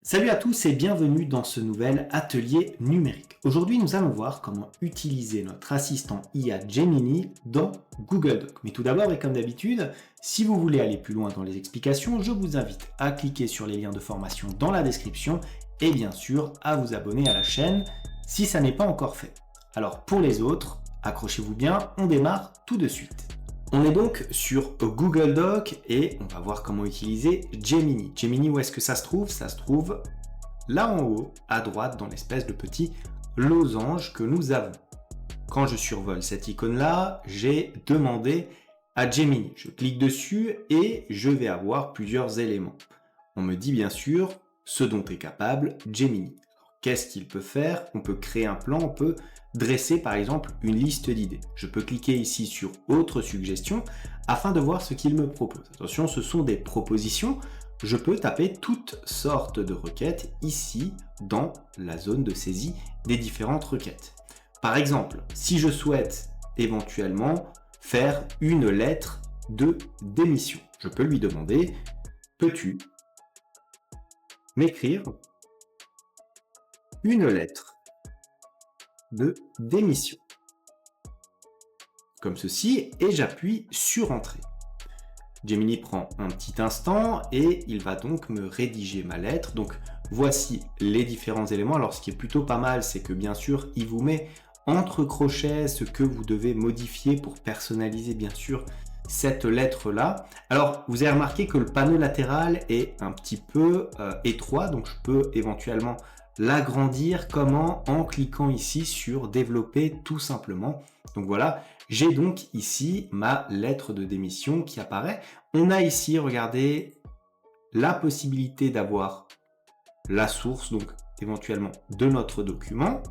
Salut à tous et bienvenue dans ce nouvel atelier numérique. Aujourd'hui, nous allons voir comment utiliser notre assistant IA Gemini dans Google Docs. Mais tout d'abord, et comme d'habitude, si vous voulez aller plus loin dans les explications, je vous invite à cliquer sur les liens de formation dans la description et bien sûr à vous abonner à la chaîne si ça n'est pas encore fait. Alors pour les autres, accrochez-vous bien, on démarre tout de suite. On est donc sur Google Doc et on va voir comment utiliser Gemini. Gemini, où est-ce que ça se trouve? Ça se trouve là en haut, à droite, dans l'espèce de petit losange que nous avons. Quand je survole cette icône-là, j'ai demandé à Gemini. Je clique dessus et je vais avoir plusieurs éléments. On me dit bien sûr ce dont est capable Gemini. Qu'est-ce qu'il peut faire? On peut créer un plan, on peut dresser par exemple une liste d'idées. Je peux cliquer ici sur autre suggestion afin de voir ce qu'il me propose. Attention, ce sont des propositions. Je peux taper toutes sortes de requêtes ici dans la zone de saisie des différentes requêtes. Par exemple, si je souhaite éventuellement faire une lettre de démission, je peux lui demander « Peux-tu m'écrire une lettre de démission ?» comme ceci, et j'appuie sur Entrée. Gemini prend un petit instant et il va donc me rédiger ma lettre. Donc voici les différents éléments. Alors ce qui est plutôt pas mal, c'est que bien sûr, il vous met entre crochets ce que vous devez modifier pour personnaliser bien sûr cette lettre-là. Alors vous avez remarqué que le panneau latéral est un petit peu étroit, donc je peux éventuellement l'agrandir. Comment? En cliquant ici sur développer tout simplement. Donc voilà, j'ai donc ici ma lettre de démission qui apparaît. On a ici, regardez, la possibilité d'avoir la source, donc éventuellement de notre document.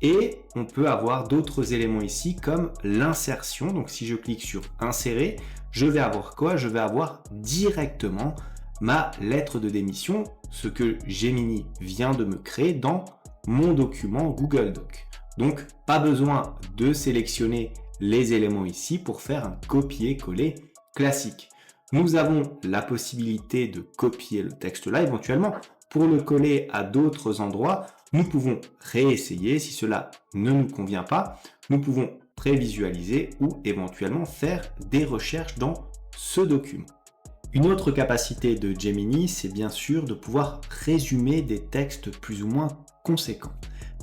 Et on peut avoir d'autres éléments ici comme l'insertion. Donc si je clique sur insérer, je vais avoir quoi? Je vais avoir directement ma lettre de démission, ce que Gemini vient de me créer dans mon document Google Doc. Donc pas besoin de sélectionner les éléments ici pour faire un copier-coller classique. Nous avons la possibilité de copier le texte là éventuellement pour le coller à d'autres endroits. Nous pouvons réessayer. Si cela ne nous convient pas, nous pouvons prévisualiser ou éventuellement faire des recherches dans ce document. Une autre capacité de Gemini, c'est bien sûr de pouvoir résumer des textes plus ou moins conséquents.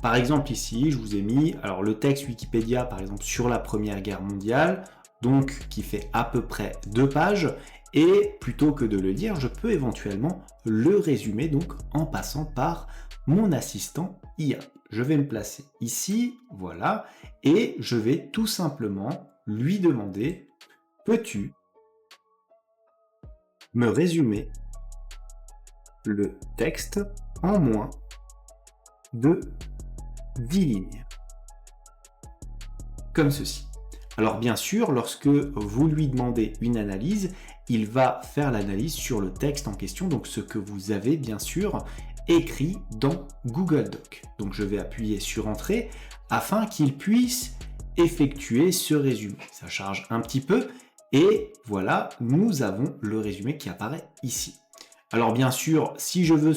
Par exemple ici, je vous ai mis le texte Wikipédia par exemple sur la Première Guerre mondiale, donc qui fait à peu près 2 pages, et plutôt que de le lire, je peux éventuellement le résumer donc en passant par mon assistant IA. Je vais me placer ici, voilà, et je vais tout simplement lui demander « Peux-tu me résumer le texte en moins de 10 lignes ?» comme ceci. Alors bien sûr, lorsque vous lui demandez une analyse, il va faire l'analyse sur le texte en question, donc ce que vous avez bien sûr écrit dans Google Doc. Donc je vais appuyer sur Entrée afin qu'il puisse effectuer ce résumé. Ça charge un petit peu et voilà, nous avons le résumé qui apparaît ici. Alors bien sûr, si je veux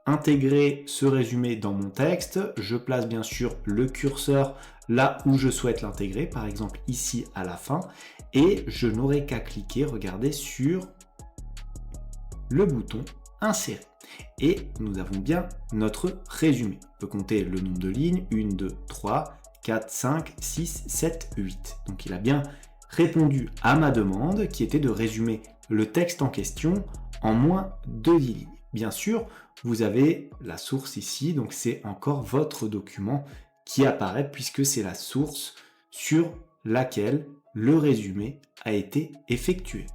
intégrer ce résumé dans mon texte, je place bien sûr le curseur là où je souhaite l'intégrer, par exemple ici à la fin, et je n'aurai qu'à cliquer, regardez, sur le bouton insérer. Et nous avons bien notre résumé. On peut compter le nombre de lignes, 1, 2, 3, 4, 5, 6, 7, 8. Donc il a bien répondu à ma demande qui était de résumer le texte en question en moins de 10 lignes. Bien sûr, vous avez la source ici, donc c'est encore votre document qui apparaît puisque c'est la source sur laquelle le résumé a été effectué.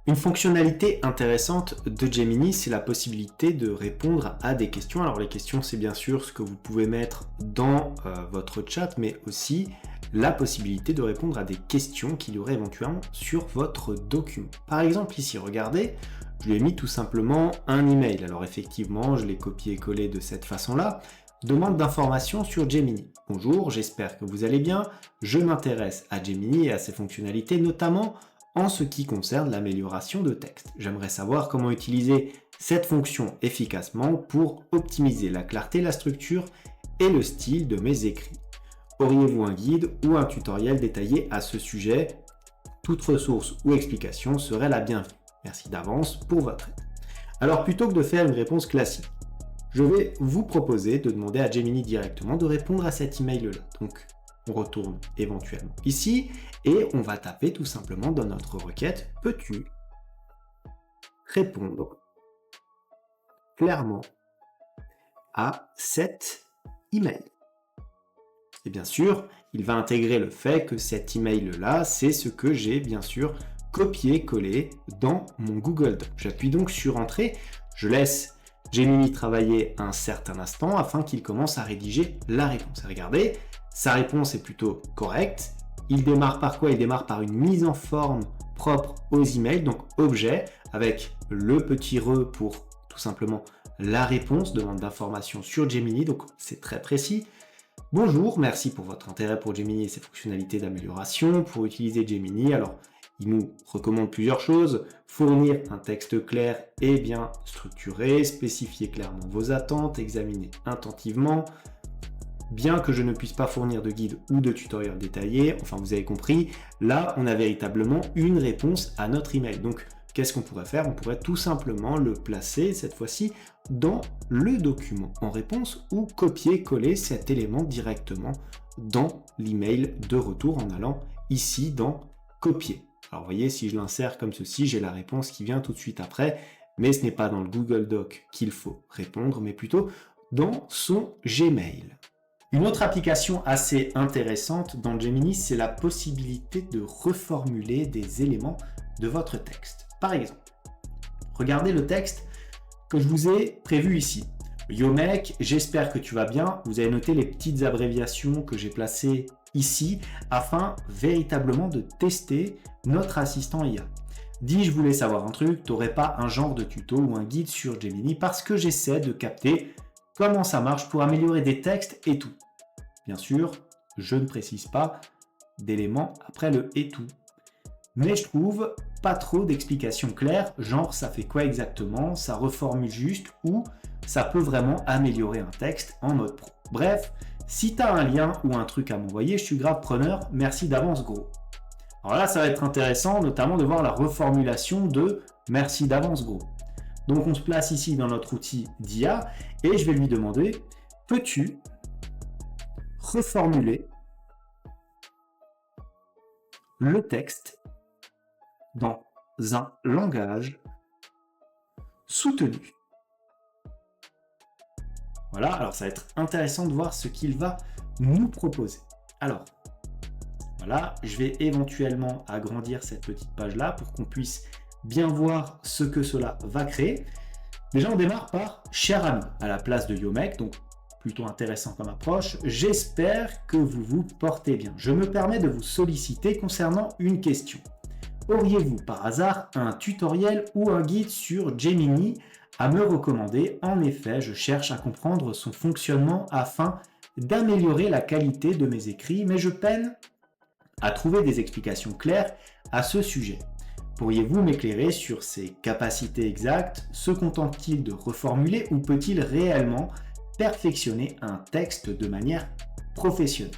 Une fonctionnalité intéressante de Gemini, c'est la possibilité de répondre à des questions. Alors les questions, c'est bien sûr ce que vous pouvez mettre dans votre chat, mais aussi la possibilité de répondre à des questions qu'il y aurait éventuellement sur votre document. Par exemple ici, regardez, je lui ai mis tout simplement un email. Alors effectivement, je l'ai copié-collé de cette façon-là. Demande d'informations sur Gemini. Bonjour, j'espère que vous allez bien. Je m'intéresse à Gemini et à ses fonctionnalités, notamment en ce qui concerne l'amélioration de texte. J'aimerais savoir comment utiliser cette fonction efficacement pour optimiser la clarté, la structure et le style de mes écrits. Auriez-vous un guide ou un tutoriel détaillé à ce sujet? Toute ressource ou explication serait la bienvenue. Merci d'avance pour votre aide. Alors plutôt que de faire une réponse classique, je vais vous proposer de demander à Gemini directement de répondre à cet email-là. Donc on retourne éventuellement ici et on va taper tout simplement dans notre requête « Peux-tu répondre clairement à cet email ?» Et bien sûr, il va intégrer le fait que cet email-là, c'est ce que j'ai bien sûr copié-collé dans mon Google Doc. J'appuie donc sur Entrée, je laisse Gemini travailler un certain instant afin qu'il commence à rédiger la réponse. Et regardez, sa réponse est plutôt correcte. Il démarre par quoi? Il démarre par une mise en forme propre aux emails, donc objet, avec le petit re pour tout simplement la réponse, demande d'information sur Gemini, donc c'est très précis. Bonjour, merci pour votre intérêt pour Gemini et ses fonctionnalités d'amélioration. Pour utiliser Gemini, alors il nous recommande plusieurs choses. Fournir un texte clair et bien structuré, spécifier clairement vos attentes, examiner attentivement. Bien que je ne puisse pas fournir de guide ou de tutoriel détaillé, enfin vous avez compris, là on a véritablement une réponse à notre email. Donc qu'est-ce qu'on pourrait faire? On pourrait tout simplement le placer cette fois-ci dans le document en réponse ou copier-coller cet élément directement dans l'email de retour en allant ici dans copier. Alors vous voyez, si je l'insère comme ceci, j'ai la réponse qui vient tout de suite après, mais ce n'est pas dans le Google Doc qu'il faut répondre, mais plutôt dans son Gmail. Une autre application assez intéressante dans Gemini, c'est la possibilité de reformuler des éléments de votre texte. Par exemple, regardez le texte que je vous ai prévu ici. Yo mec, j'espère que tu vas bien. Vous avez noté les petites abréviations que j'ai placées ici afin véritablement de tester notre assistant IA. Dis, je voulais savoir un truc, t'aurais pas un genre de tuto ou un guide sur Gemini parce que j'essaie de capter comment ça marche pour améliorer des textes et tout. Bien sûr, je ne précise pas d'éléments après le et tout. Mais je trouve pas trop d'explications claires, genre ça fait quoi exactement, ça reformule juste ou ça peut vraiment améliorer un texte en mode pro. Bref, si tu as un lien ou un truc à m'envoyer, je suis grave preneur, merci d'avance gros. Alors là, ça va être intéressant notamment de voir la reformulation de merci d'avance gros. Donc on se place ici dans notre outil d'IA et je vais lui demander, peux-tu reformuler le texte dans un langage soutenu. Voilà, alors ça va être intéressant de voir ce qu'il va nous proposer. Alors, voilà, je vais éventuellement agrandir cette petite page-là pour qu'on puisse bien voir ce que cela va créer. Déjà, on démarre par « Cher ami » à la place de « Yo mec », donc plutôt intéressant comme approche. J'espère que vous vous portez bien. Je me permets de vous solliciter concernant une question. Auriez-vous par hasard un tutoriel ou un guide sur Gemini à me recommander? En effet, je cherche à comprendre son fonctionnement afin d'améliorer la qualité de mes écrits, mais je peine à trouver des explications claires à ce sujet. Pourriez-vous m'éclairer sur ses capacités exactes? Se contente-t-il de reformuler ou peut-il réellement perfectionner un texte de manière professionnelle?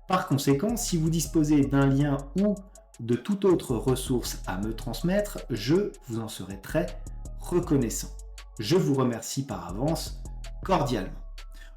Par conséquent, si vous disposez d'un lien ou de toute autre ressource à me transmettre, je vous en serai très reconnaissant. Je vous remercie par avance cordialement.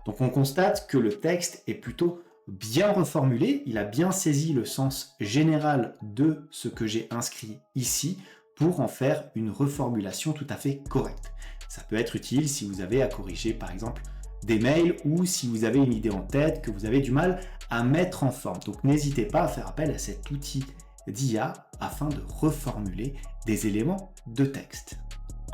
Donc on constate que le texte est plutôt bien reformulé, il a bien saisi le sens général de ce que j'ai inscrit ici pour en faire une reformulation tout à fait correcte. Ça peut être utile si vous avez à corriger par exemple des mails ou si vous avez une idée en tête que vous avez du mal à mettre en forme. Donc n'hésitez pas à faire appel à cet outil d'IA afin de reformuler des éléments de texte.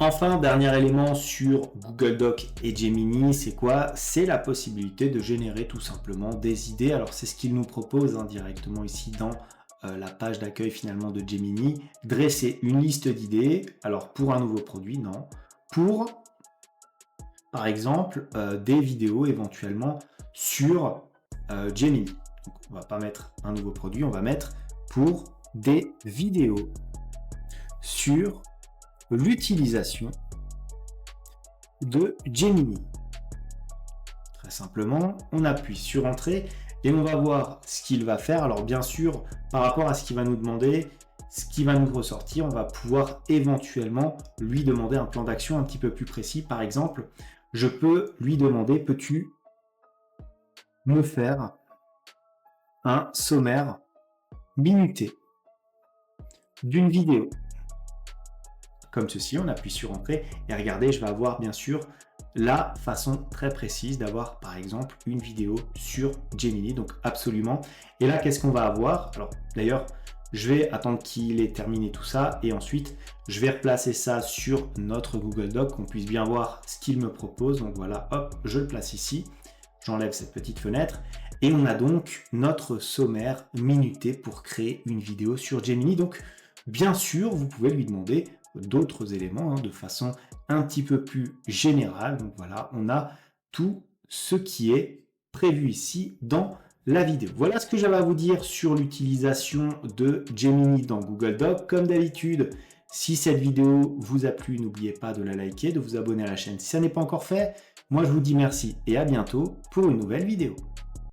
Enfin, dernier élément sur Google Doc et Gemini, c'est quoi? C'est la possibilité de générer tout simplement des idées. Alors c'est ce qu'il nous propose directement ici dans la page d'accueil finalement de Gemini. Dresser une liste d'idées. Alors pour un nouveau produit, non. Pour, par exemple, des vidéos éventuellement sur Gemini. Donc, on va pas mettre un nouveau produit, on va mettre pour des vidéos sur l'utilisation de Gemini. Très simplement, on appuie sur Entrée et on va voir ce qu'il va faire. Alors bien sûr, par rapport à ce qu'il va nous demander, ce qui va nous ressortir, on va pouvoir éventuellement lui demander un plan d'action un petit peu plus précis. Par exemple, je peux lui demander, peux-tu me faire un sommaire minuté d'une vidéo? Comme ceci, on appuie sur Entrée et regardez, je vais avoir bien sûr la façon très précise d'avoir par exemple une vidéo sur Gemini, donc absolument. Et là, qu'est-ce qu'on va avoir? Alors d'ailleurs, je vais attendre qu'il ait terminé tout ça et ensuite je vais replacer ça sur notre Google Doc, qu'on puisse bien voir ce qu'il me propose. Donc voilà, hop, je le place ici, j'enlève cette petite fenêtre et on a donc notre sommaire minuté pour créer une vidéo sur Gemini. Donc bien sûr, vous pouvez lui demander d'autres éléments de façon un petit peu plus générale. Donc voilà, on a tout ce qui est prévu ici dans la vidéo. Voilà ce que j'avais à vous dire sur l'utilisation de Gemini dans Google Docs. Comme d'habitude, si cette vidéo vous a plu, n'oubliez pas de la liker, de vous abonner à la chaîne si ça n'est pas encore fait. Moi, je vous dis merci et à bientôt pour une nouvelle vidéo.